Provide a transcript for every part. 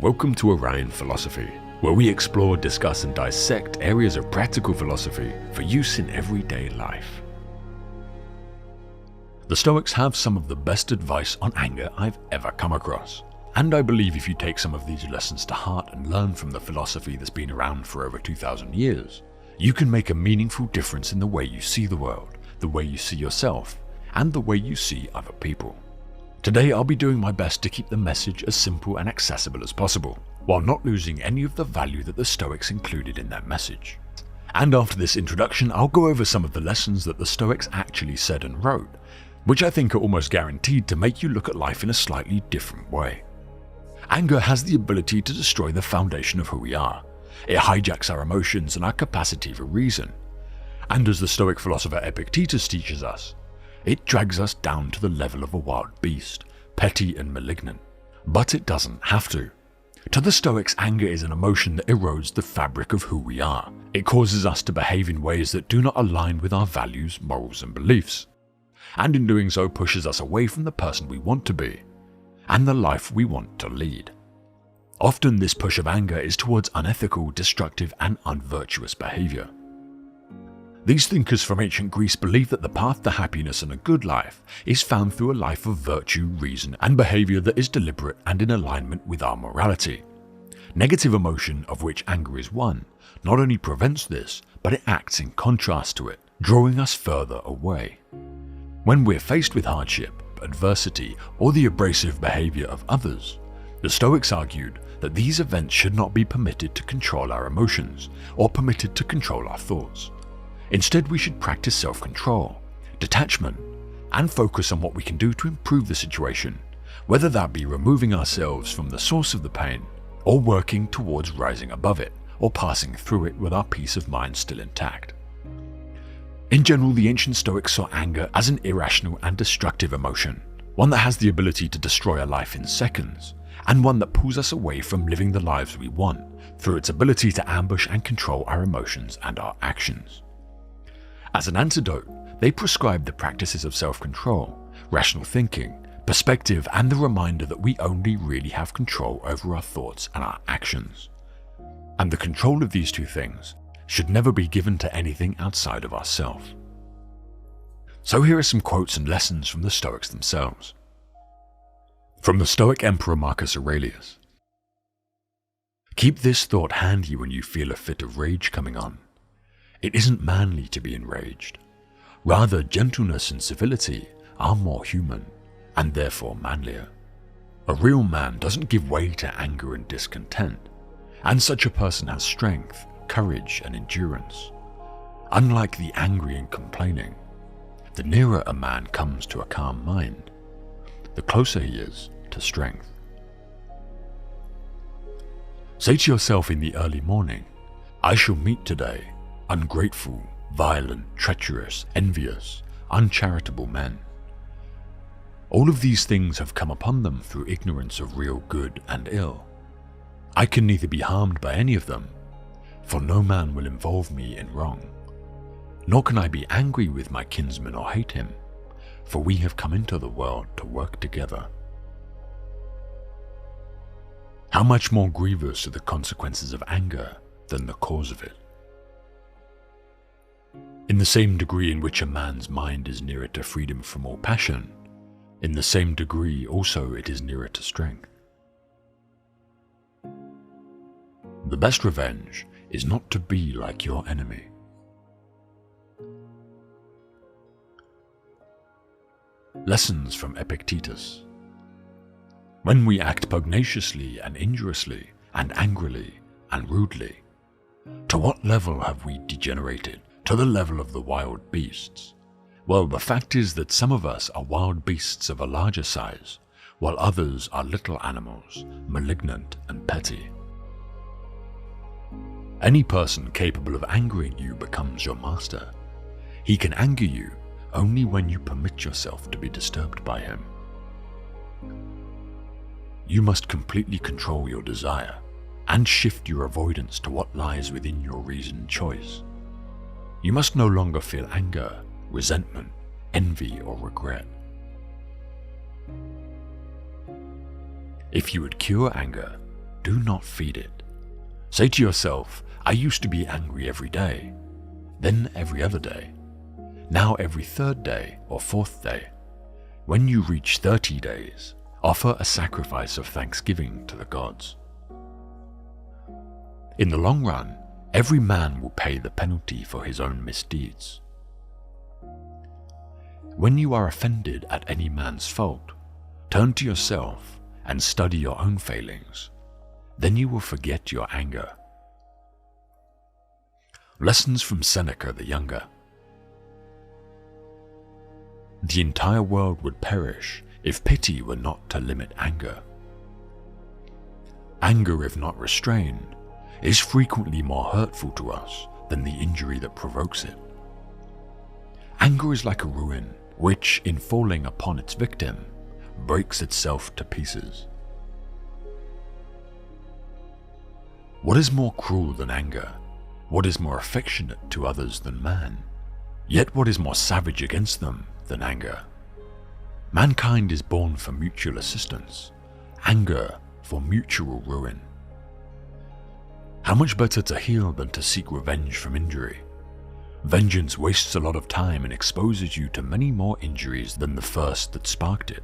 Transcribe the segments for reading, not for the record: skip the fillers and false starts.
Welcome to Orion Philosophy, where we explore, discuss and dissect areas of practical philosophy for use in everyday life. The Stoics have some of the best advice on anger I've ever come across, and I believe if you take some of these lessons to heart and learn from the philosophy that's been around for over 2,000 years, you can make a meaningful difference in the way you see the world, the way you see yourself, and the way you see other people. Today I'll be doing my best to keep the message as simple and accessible as possible, while not losing any of the value that the Stoics included in their message. And after this introduction, I'll go over some of the lessons that the Stoics actually said and wrote, which I think are almost guaranteed to make you look at life in a slightly different way. Anger has the ability to destroy the foundation of who we are. It hijacks our emotions and our capacity for reason. And as the Stoic philosopher Epictetus teaches us, it drags us down to the level of a wild beast, petty and malignant. But it doesn't have to. To the Stoics, anger is an emotion that erodes the fabric of who we are. It causes us to behave in ways that do not align with our values, morals and beliefs. And in doing so pushes us away from the person we want to be, and the life we want to lead. Often this push of anger is towards unethical, destructive and unvirtuous behavior. These thinkers from ancient Greece believed that the path to happiness and a good life is found through a life of virtue, reason, and behavior that is deliberate and in alignment with our morality. Negative emotion, of which anger is one, not only prevents this, but it acts in contrast to it, drawing us further away. When we're faced with hardship, adversity, or the abrasive behavior of others, the Stoics argued that these events should not be permitted to control our emotions or permitted to control our thoughts. Instead, we should practice self-control, detachment, and focus on what we can do to improve the situation, whether that be removing ourselves from the source of the pain, or working towards rising above it, or passing through it with our peace of mind still intact. In general, the ancient Stoics saw anger as an irrational and destructive emotion, one that has the ability to destroy a life in seconds, and one that pulls us away from living the lives we want through its ability to ambush and control our emotions and our actions. As an antidote, they prescribed the practices of self-control, rational thinking, perspective, and the reminder that we only really have control over our thoughts and our actions. And the control of these two things should never be given to anything outside of ourselves. So here are some quotes and lessons from the Stoics themselves. From the Stoic Emperor Marcus Aurelius. Keep this thought handy when you feel a fit of rage coming on. It isn't manly to be enraged. Rather, gentleness and civility are more human, and therefore manlier. A real man doesn't give way to anger and discontent, and such a person has strength, courage and endurance. Unlike the angry and complaining, the nearer a man comes to a calm mind, the closer he is to strength. Say to yourself in the early morning, I shall meet today ungrateful, violent, treacherous, envious, uncharitable men. All of these things have come upon them through ignorance of real good and ill. I can neither be harmed by any of them, for no man will involve me in wrong. Nor can I be angry with my kinsman or hate him, for we have come into the world to work together. How much more grievous are the consequences of anger than the cause of it? In the same degree in which a man's mind is nearer to freedom from all passion, in the same degree also it is nearer to strength. The best revenge is not to be like your enemy. Lessons from Epictetus. When we act pugnaciously and injuriously and angrily and rudely, to what level have we degenerated? To the level of the wild beasts. Well, the fact is that some of us are wild beasts of a larger size, while others are little animals, malignant and petty. Any person capable of angering you becomes your master. He can anger you only when you permit yourself to be disturbed by him. You must completely control your desire and shift your avoidance to what lies within your reasoned choice. You must no longer feel anger, resentment, envy, or regret. If you would cure anger, do not feed it. Say to yourself, I used to be angry every day, then every other day, now every third day or fourth day. When you reach 30 days, offer a sacrifice of thanksgiving to the gods. In the long run, every man will pay the penalty for his own misdeeds. When you are offended at any man's fault, turn to yourself and study your own failings. Then you will forget your anger. Lessons from Seneca the Younger. The entire world would perish if pity were not to limit anger. Anger, if not restrained, is frequently more hurtful to us than the injury that provokes it. Anger is like a ruin which, in falling upon its victim, breaks itself to pieces. What is more cruel than anger? What is more affectionate to others than man? Yet what is more savage against them than anger? Mankind is born for mutual assistance, anger for mutual ruin. How much better to heal than to seek revenge from injury? Vengeance wastes a lot of time and exposes you to many more injuries than the first that sparked it.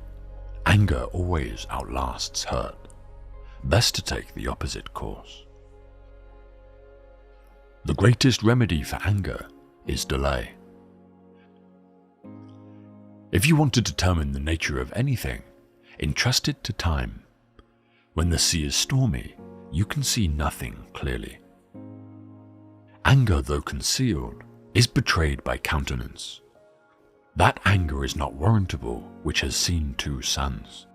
Anger always outlasts hurt. Best to take the opposite course. The greatest remedy for anger is delay. If you want to determine the nature of anything, entrust it to time. When the sea is stormy, you can see nothing clearly. Anger, though concealed, is betrayed by countenance. That anger is not warrantable which has seen two suns.